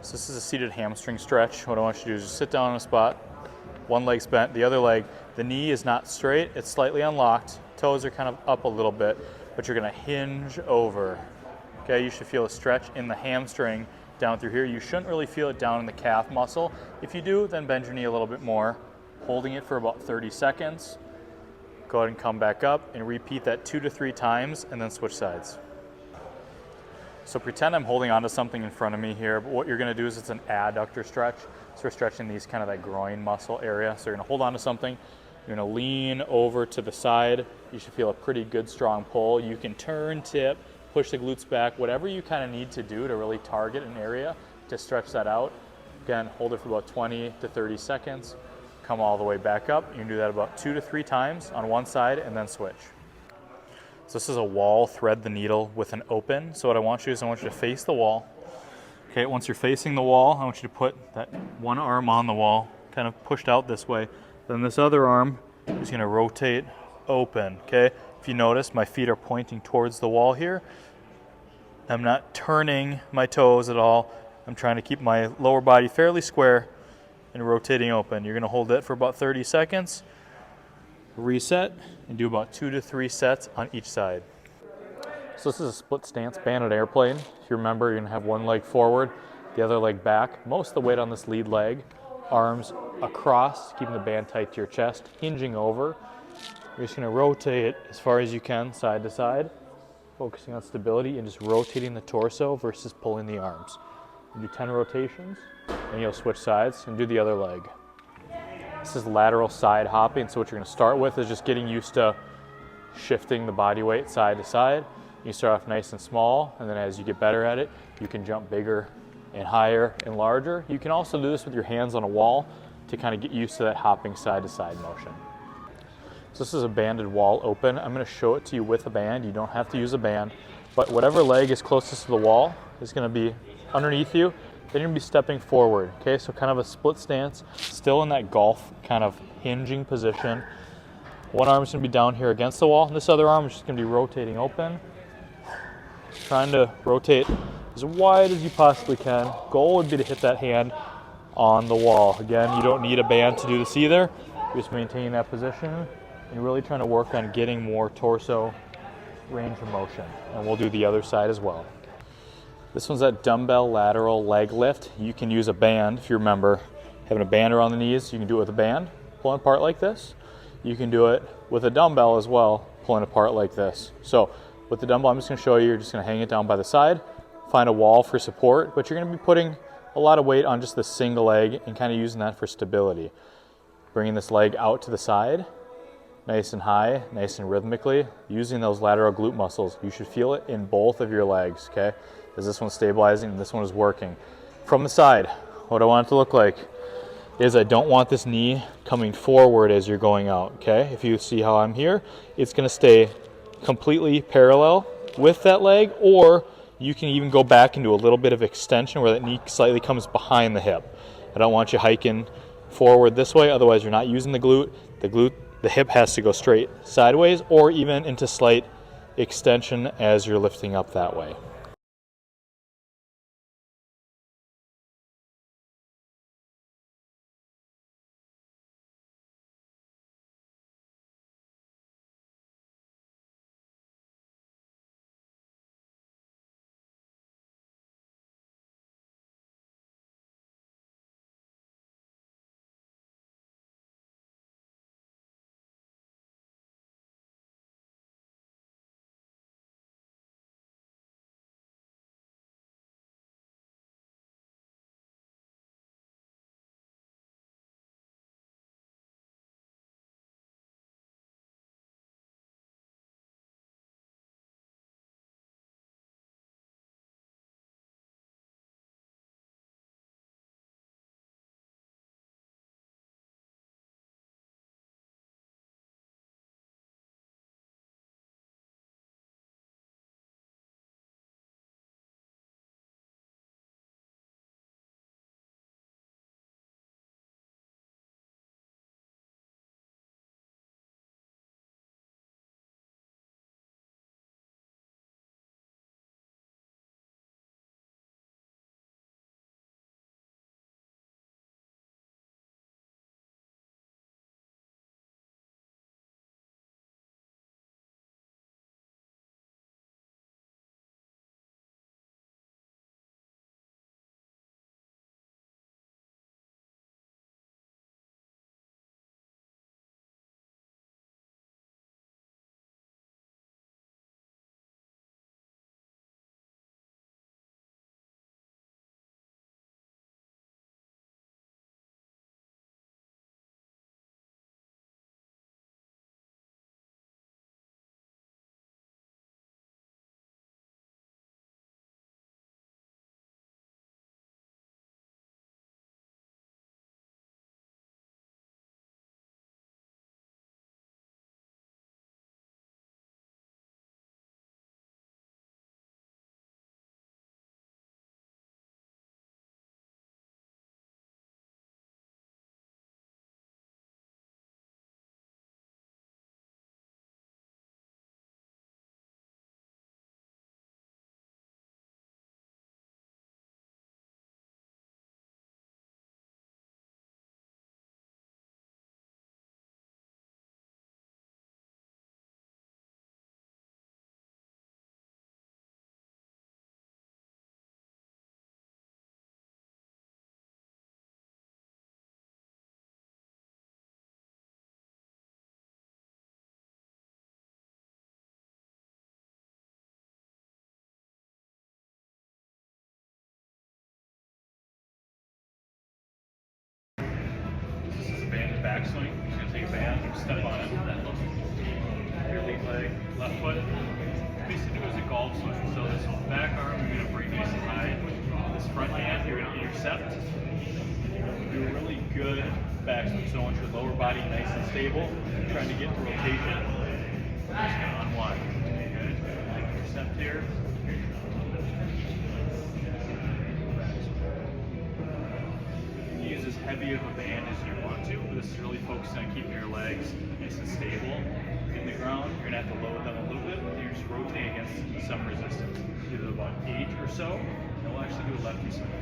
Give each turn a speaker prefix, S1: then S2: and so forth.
S1: So this is a seated hamstring stretch. What I want you to do is just sit down on a spot. One leg's bent, the other leg, the knee is not straight, it's slightly unlocked. Toes are kind of up a little bit, but you're gonna hinge over. Okay, you should feel a stretch in the hamstring down through here. You shouldn't really feel it down in the calf muscle. If you do, then bend your knee a little bit more, holding it for about 30 seconds. Go ahead and come back up and repeat that 2 to 3 times and then switch sides. So pretend I'm holding onto something in front of me here, but what you're gonna do is it's an adductor stretch. So we're stretching these kind of that groin muscle area. So you're gonna hold on to something, you're gonna lean over to the side. You should feel a pretty good strong pull. You can turn, tip, push the glutes back, whatever you kind of need to do to really target an area to stretch that out. Again, hold it for about 20 to 30 seconds. Come all the way back up. You can do that about 2 to 3 times on one side and then switch. So this is a wall, thread the needle with an open. So what I want you to face the wall. Okay, once you're facing the wall, I want you to put that one arm on the wall, kind of pushed out this way. Then this other arm is gonna rotate open, okay? If you notice, my feet are pointing towards the wall here. I'm not turning my toes at all. I'm trying to keep my lower body fairly square and rotating open. You're gonna hold it for about 30 seconds. Reset and do about 2 to 3 sets on each side. So this is a split stance banded airplane. If you remember, you're gonna have one leg forward, the other leg back. Most of the weight on this lead leg, arms across, keeping the band tight to your chest, hinging over. You're just gonna rotate it as far as you can, side to side, focusing on stability and just rotating the torso versus pulling the arms. You do 10 rotations, and you'll switch sides and do the other leg. This is lateral side hopping, so what you're gonna start with is just getting used to shifting the body weight side to side. You start off nice and small, and then as you get better at it, you can jump bigger and higher and larger. You can also do this with your hands on a wall to kind of get used to that hopping side to side motion. So this is a banded wall open. I'm gonna show it to you with a band. You don't have to use a band, but whatever leg is closest to the wall is gonna be underneath you. Then you're gonna be stepping forward, okay? So kind of a split stance, still in that golf kind of hinging position. One arm is gonna be down here against the wall, and this other arm is just gonna be rotating open. Trying to rotate as wide as you possibly can. Goal would be to hit that hand on the wall. Again, you don't need a band to do this either. You're just maintaining that position and really trying to work on getting more torso range of motion. And we'll do the other side as well. This one's that dumbbell lateral leg lift. You can use a band, if you remember, having a band around the knees, you can do it with a band, pulling apart like this. You can do it with a dumbbell as well, pulling apart like this. So with the dumbbell, I'm just gonna show you, you're just gonna hang it down by the side, find a wall for support, but you're gonna be putting a lot of weight on just the single leg and kind of using that for stability. Bringing this leg out to the side, nice and high, nice and rhythmically, using those lateral glute muscles. You should feel it in both of your legs, okay? As this one's stabilizing and this one is working. From the side, what I want it to look like is I don't want this knee coming forward as you're going out, okay? If you see how I'm here, it's gonna stay completely parallel with that leg, or you can even go back and do a little bit of extension where that knee slightly comes behind the hip. I don't want you hiking forward this way, otherwise you're not using the glute. The hip has to go straight sideways or even into slight extension as you're lifting up that way. backswing. You're just gonna take a band, step on it. Your lead leg, left foot. Basically do it as a golf swing. So this back arm, you're gonna bring nice and high. This front hand, you're gonna intercept. Do a really good backswing. So I want your lower body nice and stable. Trying to get the rotation. Just gonna unwind. Good. Intercept here. Use as heavy of a band as you want to, but this is really focused on keeping your legs nice and stable in the ground. You're gonna have to lower them a little bit, and you're just rotating against some resistance. Do about 8 or so, and we'll actually do a lefty swing.